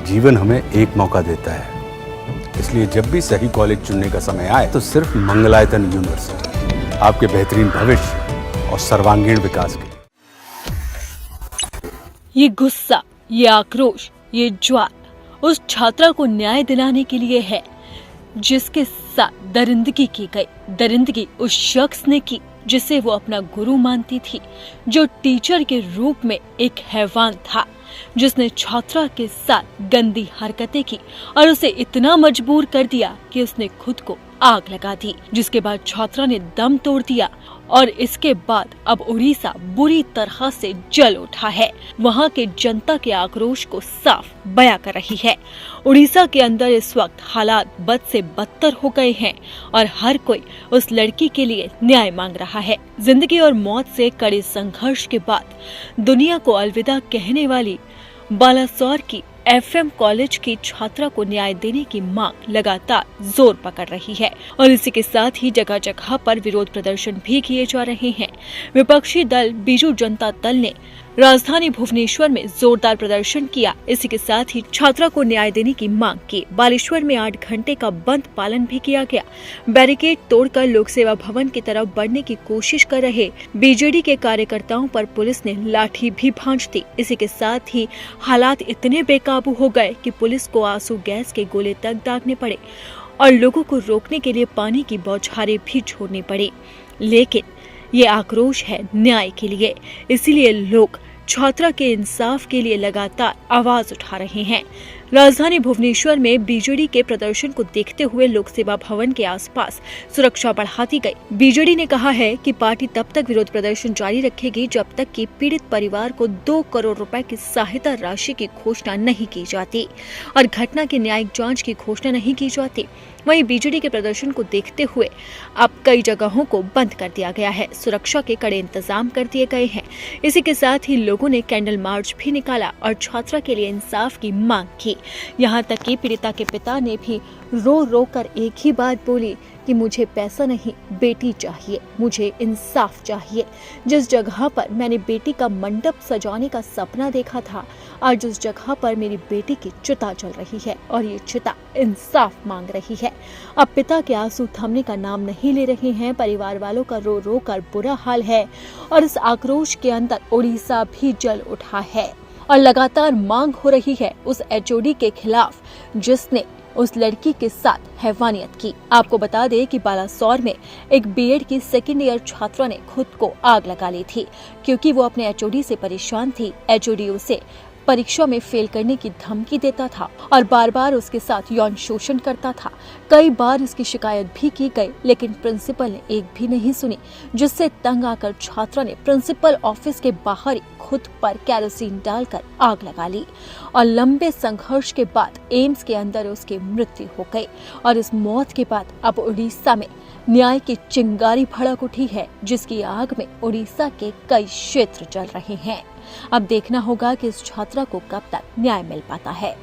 जीवन हमें एक मौका देता है, इसलिए जब भी सही कॉलेज चुनने का समय आए तो सिर्फ मंगलायतन यूनिवर्सिटी आपके बेहतरीन भविष्य और सर्वांगीण विकास के लिए। ये गुस्सा, ये आक्रोश, ये ज्वार उस छात्रा को न्याय दिलाने के लिए है जिसके साथ दरिंदगी की गई। दरिंदगी उस शख्स ने की जिसे वो अपना गुरु मानती थी, जो टीचर के रूप में एक हैवान था, जिसने छात्रा के साथ गंदी हरकतें की और उसे इतना मजबूर कर दिया कि उसने खुद को आग लगा दी, जिसके बाद छात्रा ने दम तोड़ दिया और इसके बाद अब उड़ीसा बुरी तरह से जल उठा है। वहाँ के जनता के आक्रोश को साफ बयां कर रही है। उड़ीसा के अंदर इस वक्त हालात बद से बदतर हो गए हैं और हर कोई उस लड़की के लिए न्याय मांग रहा है। जिंदगी और मौत से कड़े संघर्ष के बाद दुनिया को अलविदा कहने वाली बालासोर की एफएम कॉलेज की छात्रा को न्याय देने की मांग लगातार जोर पकड़ रही है और इसी के साथ ही जगह जगह पर विरोध प्रदर्शन भी किए जा रहे हैं। विपक्षी दल बीजू जनता दल ने राजधानी भुवनेश्वर में जोरदार प्रदर्शन किया। इसी के साथ ही छात्रा को न्याय देने की मांग की। बालेश्वर में 8 घंटे का बंद पालन भी किया गया। बैरिकेड तोड़कर लोक सेवा भवन की तरफ बढ़ने की कोशिश कर रहे बीजेडी के कार्यकर्ताओं पर पुलिस ने लाठी भी भांज दी। इसी के साथ ही हालात इतने बेकाबू हो गए कि पुलिस को आंसू गैस के गोले तक दागने पड़े और लोगों को रोकने के लिए पानी की बौछारें भी छोड़नी पड़ी। लेकिन ये आक्रोश है न्याय के लिए, इसीलिए लोग छात्रा के इंसाफ के लिए लगातार आवाज उठा रहे हैं। राजधानी भुवनेश्वर में बीजेडी के प्रदर्शन को देखते हुए लोक सेवा भवन के आसपास सुरक्षा बढ़ा दी गई। बीजेडी ने कहा है कि पार्टी तब तक विरोध प्रदर्शन जारी रखेगी जब तक कि पीड़ित परिवार को 2 करोड़ रुपए की सहायता राशि की घोषणा नहीं की जाती और घटना की न्यायिक जांच की घोषणा नहीं की जाती। वहीं बीजेडी के प्रदर्शन को देखते हुए अब कई जगहों को बंद कर दिया गया है। सुरक्षा के कड़े इंतजाम कर दिए गए हैं। इसी के साथ ही लोगों ने कैंडल मार्च भी निकाला और छात्रा के लिए इंसाफ की मांग की। यहाँ तक कि पीड़िता के पिता ने भी रो रो कर एक ही बात बोली कि मुझे पैसा नहीं, बेटी चाहिए, मुझे इंसाफ चाहिए। जिस जगह पर मैंने बेटी का मंडप सजाने का सपना देखा था, आज उस जगह पर मेरी बेटी की चिता जल रही है और ये चिता इंसाफ मांग रही है। अब पिता के आंसू थमने का नाम नहीं ले रहे हैं। परिवार वालों का रो रो कर बुरा हाल है और इस आक्रोश के अंदर उड़ीसा भी जल उठा है और लगातार मांग हो रही है उस एचओडी के खिलाफ जिसने उस लड़की के साथ हैवानियत की। आपको बता दें कि बालासोर में एक बीएड की सेकेंड ईयर छात्रा ने खुद को आग लगा ली थी क्योंकि वो अपने एचओडी से परेशान थी। एचओडी उसे परीक्षा में फेल करने की धमकी देता था और बार बार उसके साथ यौन शोषण करता था। कई बार इसकी शिकायत भी की गई लेकिन प्रिंसिपल ने एक भी नहीं सुनी, जिससे तंग आकर छात्रा ने प्रिंसिपल ऑफिस के बाहर ही खुद पर केरोसिन डालकर आग लगा ली और लंबे संघर्ष के बाद एम्स के अंदर उसकी मृत्यु हो गई। और इस मौत के बाद अब उड़ीसा में न्याय की चिंगारी भड़क उठी है, जिसकी आग में उड़ीसा के कई क्षेत्र जल रहे हैं। अब देखना होगा कि इस छात्रा को कब तक न्याय मिल पाता है।